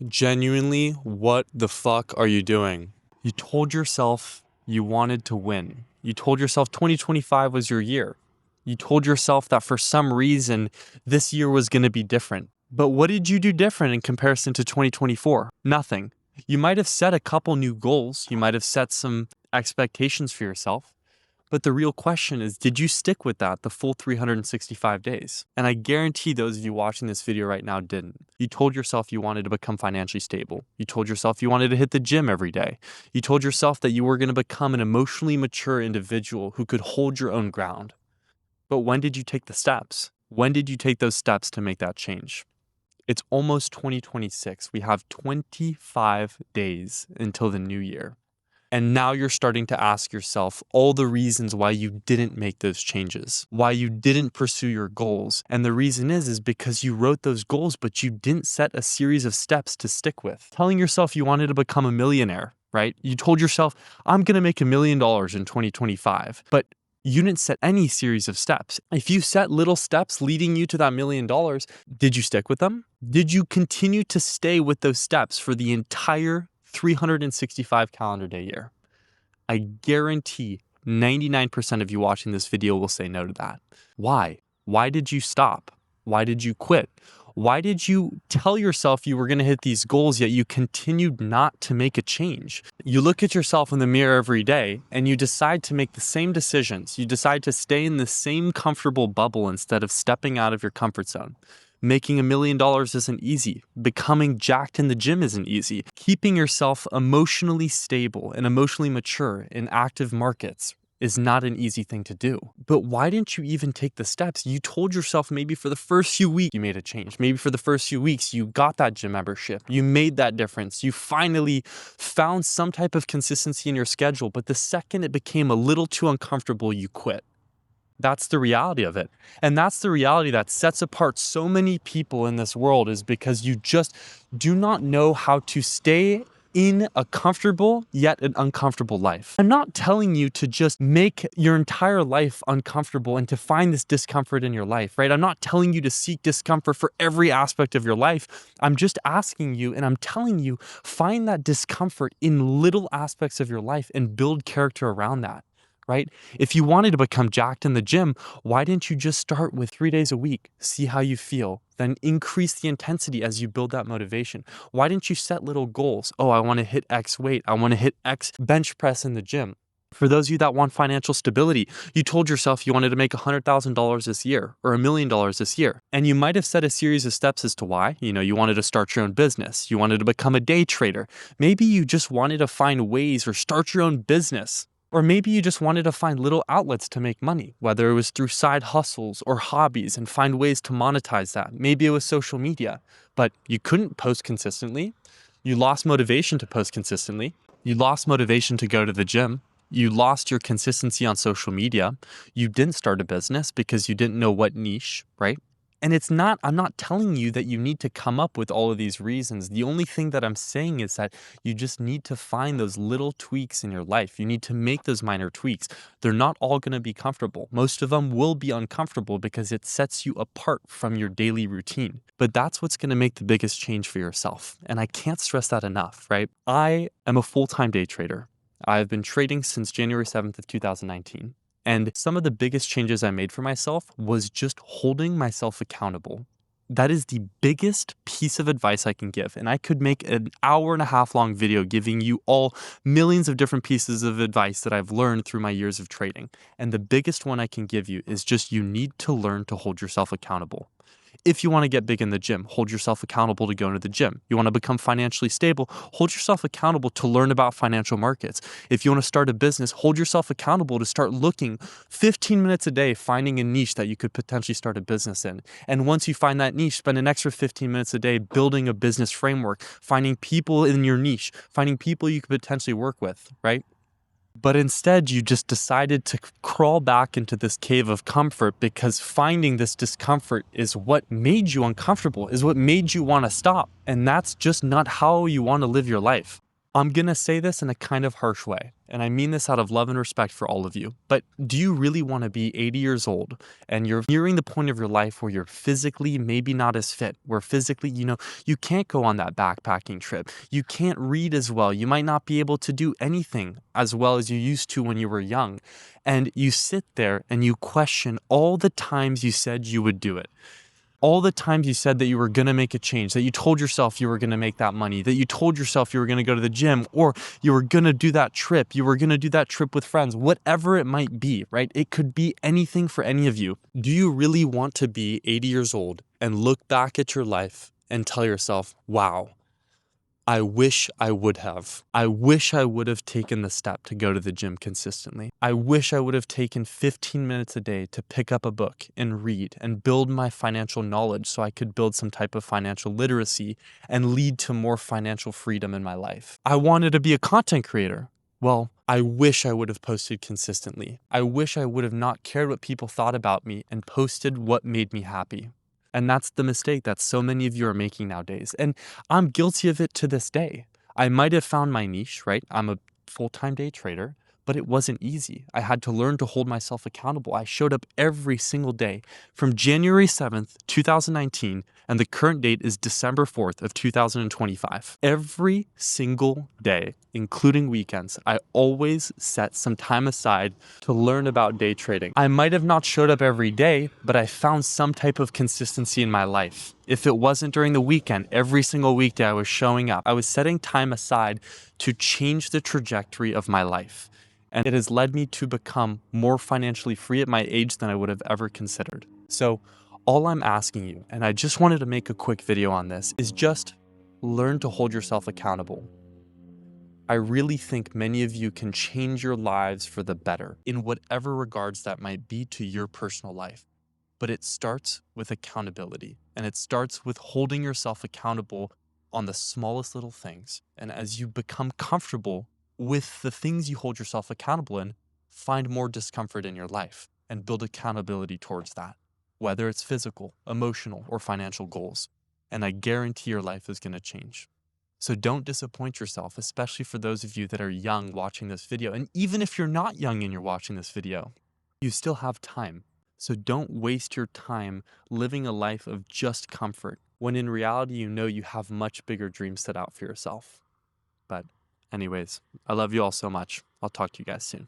Genuinely, what the fuck are you doing? You told yourself you wanted to win. You told yourself 2025 was your year. You told yourself that for some reason this year was going to be different. But what did you do different in comparison to 2024? Nothing. You might have set a couple new goals. You might have set some expectations for yourself. But the real question is, did you stick with that the full 365 days? And I guarantee those of you watching this video right now didn't. You told yourself you wanted to become financially stable. You told yourself you wanted to hit the gym every day. You told yourself that you were going to become an emotionally mature individual who could hold your own ground. But when did you take the steps? When did you take those steps to make that change? It's almost 2026. We have 25 days until the new year. And now you're starting to ask yourself all the reasons why you didn't make those changes, why you didn't pursue your goals. And the reason is because you wrote those goals, but you didn't set a series of steps to stick with. Telling yourself you wanted to become a millionaire, right? You told yourself, I'm going to make $1 million in 2025, but you didn't set any series of steps. If you set little steps leading you to that $1 million, did you stick with them? Did you continue to stay with those steps for the entire 365 calendar day year? I guarantee 99% of you watching this video will say no to that. Why? Why did you stop? Why did you quit? Why did you tell yourself you were going to hit these goals, yet you continued not to make a change? You look at yourself in the mirror every day and you decide to make the same decisions. You decide to stay in the same comfortable bubble instead of stepping out of your comfort zone. Making $1 million isn't easy. Becoming jacked in the gym isn't easy. Keeping yourself emotionally stable and emotionally mature in active markets is not an easy thing to do. But why didn't you even take the steps? You told yourself maybe for the first few weeks you made a change. Maybe for the first few weeks you got that gym membership. You made that difference. You finally found some type of consistency in your schedule. But the second it became a little too uncomfortable, you quit. That's the reality of it. And that's the reality that sets apart so many people in this world, is because you just do not know how to stay in a comfortable yet an uncomfortable life. I'm not telling you to just make your entire life uncomfortable and to find this discomfort in your life, right? I'm not telling you to seek discomfort for every aspect of your life. I'm just asking you and I'm telling you, find that discomfort in little aspects of your life and build character around that. Right? If you wanted to become jacked in the gym, why didn't you just start with 3 days a week, see how you feel, then increase the intensity as you build that motivation? Why didn't you set little goals? Oh, I want to hit X weight. I want to hit X bench press in the gym. For those of you that want financial stability, you told yourself you wanted to make $100,000 this year or $1 million this year. And you might have set a series of steps as to why. You wanted to start your own business. You wanted to become a day trader. Maybe you just wanted to find ways or start your own business. Or maybe you just wanted to find little outlets to make money, whether it was through side hustles or hobbies, and find ways to monetize that. Maybe it was social media, but you couldn't post consistently. You lost motivation to post consistently. You lost motivation to go to the gym. You lost your consistency on social media. You didn't start a business because you didn't know what niche, right? And I'm not telling you that you need to come up with all of these reasons. The only thing that I'm saying is that you just need to find those little tweaks in your life. You need to make those minor tweaks. They're not all going to be comfortable. Most of them will be uncomfortable because it sets you apart from your daily routine. But that's what's going to make the biggest change for yourself. And I can't stress that enough, right? I am a full-time day trader. I've been trading since January 7th of 2019. And some of the biggest changes I made for myself was just holding myself accountable. That is the biggest piece of advice I can give. And I could make an 1.5 hour long video giving you all millions of different pieces of advice that I've learned through my years of trading. And the biggest one I can give you is just you need to learn to hold yourself accountable. If you want to get big in the gym, hold yourself accountable to go into the gym. You want to become financially stable, hold yourself accountable to learn about financial markets. If you want to start a business, hold yourself accountable to start looking 15 minutes a day, finding a niche that you could potentially start a business in. And once you find that niche, spend an extra 15 minutes a day building a business framework, finding people in your niche, finding people you could potentially work with, right? But instead, you just decided to crawl back into this cave of comfort because finding this discomfort is what made you uncomfortable, is what made you want to stop. And that's just not how you want to live your life. I'm going to say this in a kind of harsh way, and I mean this out of love and respect for all of you, but do you really want to be 80 years old and you're nearing the point of your life where you're physically maybe not as fit, where physically, you can't go on that backpacking trip, you can't read as well, you might not be able to do anything as well as you used to when you were young, and you sit there and you question all the times you said you would do it? All the times you said that you were going to make a change, that you told yourself you were going to make that money, that you told yourself you were going to go to the gym, or you were going to do that trip, you were going to do that trip with friends, whatever it might be, right? It could be anything for any of you. Do you really want to be 80 years old and look back at your life and tell yourself, wow, I wish I would have. I wish I would have taken the step to go to the gym consistently. I wish I would have taken 15 minutes a day to pick up a book and read and build my financial knowledge so I could build some type of financial literacy and lead to more financial freedom in my life. I wanted to be a content creator. Well, I wish I would have posted consistently. I wish I would have not cared what people thought about me and posted what made me happy. And that's the mistake that so many of you are making nowadays. And I'm guilty of it to this day. I might have found my niche, right? I'm a full-time day trader, but it wasn't easy. I had to learn to hold myself accountable. I showed up every single day from January 7th, 2019, and the current date is December 4th of 2025. Every single day, including weekends, I always set some time aside to learn about day trading. I might have not showed up every day, but I found some type of consistency in my life. If it wasn't during the weekend, every single weekday I was showing up. I was setting time aside to change the trajectory of my life. And it has led me to become more financially free at my age than I would have ever considered. So all I'm asking you, and I just wanted to make a quick video on this, is just learn to hold yourself accountable. I really think many of you can change your lives for the better in whatever regards that might be to your personal life. But it starts with accountability, and it starts with holding yourself accountable on the smallest little things. And as you become comfortable with the things you hold yourself accountable in, find more discomfort in your life and build accountability towards that, whether it's physical, emotional, or financial goals. And I guarantee your life is going to change. So don't disappoint yourself, especially for those of you that are young watching this video. And even if you're not young and you're watching this video, you still have time. So don't waste your time living a life of just comfort, when in reality you know you have much bigger dreams set out for yourself. But anyways, I love you all so much. I'll talk to you guys soon.